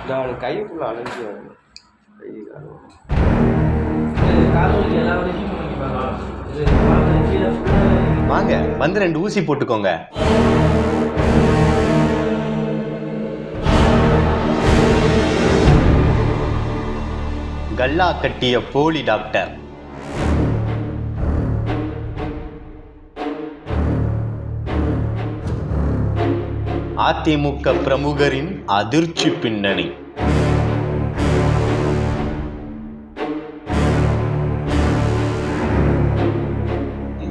நான் கைக்குள்ள அலைஞ்சு வரணும். கை வாங்க வந்து 2 ஊசி போட்டுக்கோங்க. கல்லா கட்டிய போலி டாக்டர். அதிமுக பிரமுகரின் அதிர்ச்சி பின்னணி.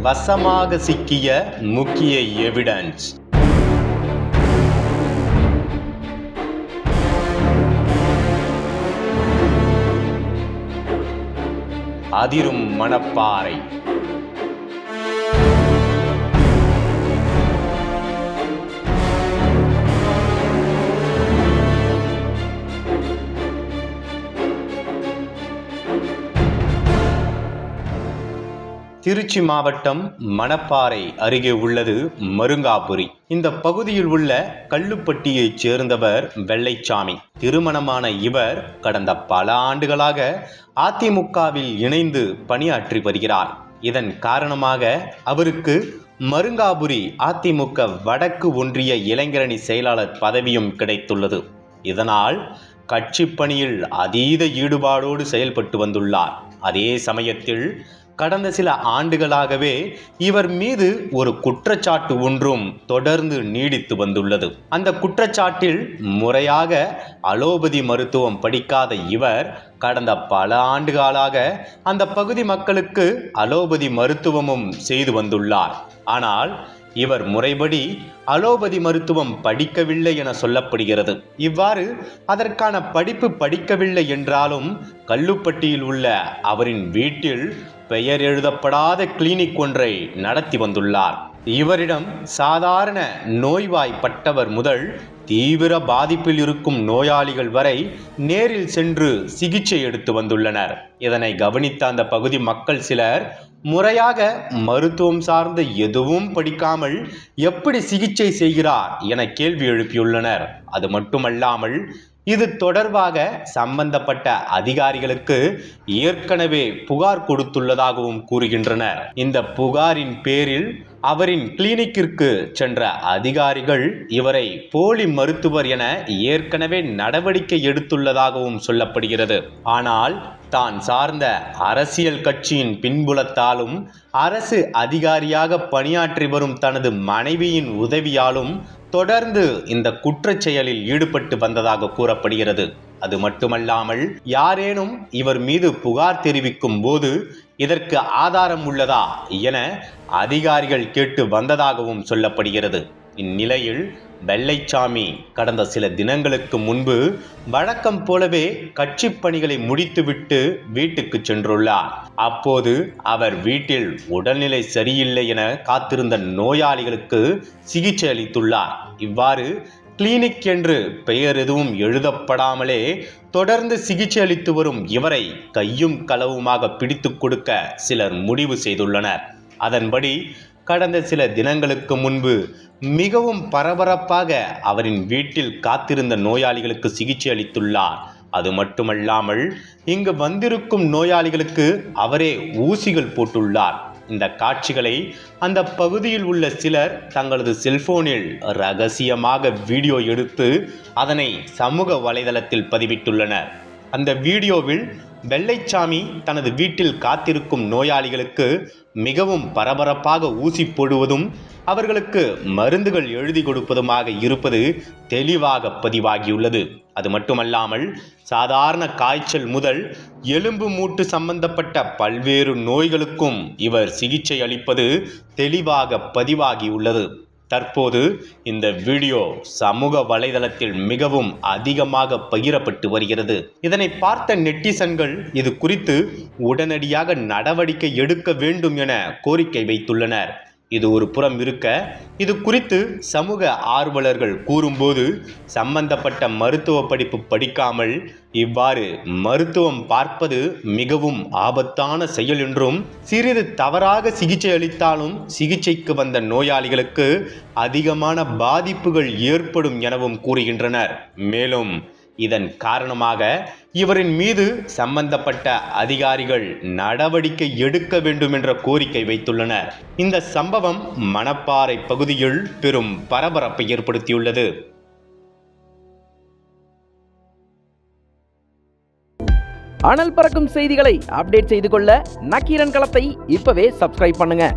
வசமாக சிக்கிய முக்கிய எவிடன்ஸ். அதிரும் மணப்பாறை. திருச்சி மாவட்டம் மணப்பாறை அருகே உள்ளது மருங்காபுரி. இந்த பகுதியில் உள்ள கல்லுப்பட்டியைச் சேர்ந்தவர் வெள்ளைச்சாமி. திருமணமான இவர் கடந்த பல ஆண்டுகளாக அதிமுகவில் இணைந்து பணியாற்றி வருகிறார். இதன் காரணமாக அவருக்கு மருங்காபுரி அதிமுக வடக்கு ஒன்றிய இளைஞரணி செயலாளர் பதவியும் கிடைத்துள்ளது. இதனால் கட்சி பணியில் அதீத ஈடுபாடோடு செயல்பட்டு வந்துள்ளார். அதே சமயத்தில் கடந்த சில ஆண்டுகளாகவே இவர் மீது ஒரு குற்றச்சாட்டு ஒன்றும் தொடர்ந்து நீடித்து வந்துள்ளது. அந்த குற்றச்சாட்டில் முறையாக அலோபதி மருத்துவம் படிக்காத இவர் கடந்த பல ஆண்டுகளாக அந்த பகுதி மக்களுக்கு அலோபதி மருத்துவமும் செய்து வந்துள்ளார். ஆனால் இவர் முறைப்படி அலோபதி மருத்துவம் படிக்கவில்லை என சொல்லப்படுகிறது. இவ்வாறு அதற்கான படிப்பு படிக்கவில்லை என்றாலும் கல்லுப்பட்டியில் உள்ள அவரின் வீட்டில் பெயர் எழுதப்படாத கிளினிக் ஒன்றை நடத்தி வந்துள்ளார். இவரிடம் சாதாரண நோய்வாய்ப்பட்டவர் முதல் தீவிர பாதிப்பில் இருக்கும் நோயாளிகள் வரை நேரில் சென்று சிகிச்சை எடுத்து வந்துள்ளனர். இதனை கவனித்த அந்த பகுதி மக்கள் சிலர் முறையாக மருத்துவம் சார்ந்த எதுவும் படிக்காமல் எப்படி சிகிச்சை செய்கிறார் என கேள்வி எழுப்பியுள்ளனர். அது மட்டுமல்லாமல் இது தொடர்பாக சம்பந்தப்பட்ட அதிகாரிகளுக்கு ஏற்கனவே புகார் கொடுத்துள்ளதாகவும் கூறுகின்றனர். இந்த புகாரின் பேரில் அவரின் கிளினிக்கிற்கு சென்ற அதிகாரிகள் இவரை போலி மருத்துவர் என ஏற்கனவே நடவடிக்கை எடுத்துள்ளதாகவும் சொல்லப்படுகிறது. ஆனால் தான் சார்ந்த அரசியல் கட்சியின் பின்புலத்தாலும் அரசு அதிகாரியாக பணியாற்றி வரும் தனது மனைவியின் உதவியாலும் தொடர்ந்து இந்த குற்றச் செயலில் ஈடுபட்டு வந்ததாக கூறப்படுகிறது. அது மட்டுமல்லாமல் யாரேனும் இவர் மீது புகார் தெரிவிக்கும் போது இதற்கு ஆதாரம் உள்ளதா என அதிகாரிகள் கேட்டு வந்ததாகவும் சொல்லப்படுகிறது. இந்நிலையில் வெள்ளைச்சாமி கடந்த சில தினங்களுக்கு முன்பு வழக்கம் போலவே கட்சி பணிகளை முடித்துவிட்டு வீட்டுக்கு சென்றுள்ளார். அப்போது அவர் வீட்டில் உடல்நிலை சரியில்லை என காத்திருந்த நோயாளிகளுக்கு சிகிச்சை அளித்துள்ளார். இவ்வாறு கிளினிக் என்று பெயர் எதுவும் எழுதப்படாமலே தொடர்ந்து சிகிச்சை அளித்து வரும் இவரை கையும் களவுமாக பிடித்து கொடுக்க சிலர் முடிவு செய்துள்ளனர். அதன்படி கடந்த சில தினங்களுக்கு முன்பு மிகவும் பரபரப்பாக அவரின் வீட்டில் காத்திருந்த நோயாளிகளுக்கு சிகிச்சை அளித்துள்ளார். அது மட்டுமல்லாமல் இங்கு வந்திருக்கும் நோயாளிகளுக்கு அவரே ஊசிகள் போட்டுள்ளார். இந்த காட்சிகளை அந்த பகுதியில் உள்ள சிலர் தங்களது செல்போனில் ரகசியமாக வீடியோ எடுத்து அதனை சமூக வலைதளத்தில் பதிவிட்டுள்ளனர். அந்த வீடியோவில் வெள்ளைச்சாமி தனது வீட்டில் காத்திருக்கும் நோயாளிகளுக்கு மிகவும் பரபரப்பாக ஊசி போடுவதும் அவர்களுக்கு மருந்துகள் எழுதி கொடுப்பதுமாக இருப்பது தெளிவாக பதிவாகியுள்ளது. அது மட்டுமல்லாமல் சாதாரண காய்ச்சல் முதல் எலும்பு மூட்டு சம்பந்தப்பட்ட பல்வேறு நோய்களுக்கும் இவர் சிகிச்சை அளிப்பது தெளிவாக பதிவாகியுள்ளது. தற்போது இந்த வீடியோ சமூக வலைதளத்தில் மிகவும் அதிகமாக பகிரப்பட்டு வருகிறது. இதனை பார்த்த நெட்டிசன்கள் இது குறித்து உடனடியாக நடவடிக்கை எடுக்க வேண்டும் என கோரிக்கை வைத்துள்ளனர். இது ஒரு புறம் இருக்க, இது குறித்து சமூக ஆர்வலர்கள் கூறும்போது சம்பந்தப்பட்ட மருத்துவ படிப்பு படிக்காமல் இவ்வாறு மருத்துவம் பார்ப்பது மிகவும் ஆபத்தான செயல் என்றும், சிறிது தவறாக சிகிச்சை அளித்தாலும் சிகிச்சைக்கு வந்த நோயாளிகளுக்கு அதிகமான பாதிப்புகள் ஏற்படும் எனவும் கூறுகின்றனர். மேலும் இதன் காரணமாக இவரின் மீது சம்பந்தப்பட்ட அதிகாரிகள் நடவடிக்கை எடுக்க வேண்டும் என்ற கோரிக்கை வைத்துள்ளனர். இந்த சம்பவம் மணப்பாறை பகுதியில் பெரும் பரபரப்பை ஏற்படுத்தியுள்ளது. அனல் பறக்கும் செய்திகளை அப்டேட் செய்து கொள்ள நக்கீரன் களத்தை இப்பவே சப்ஸ்கிரைப் பண்ணுங்க.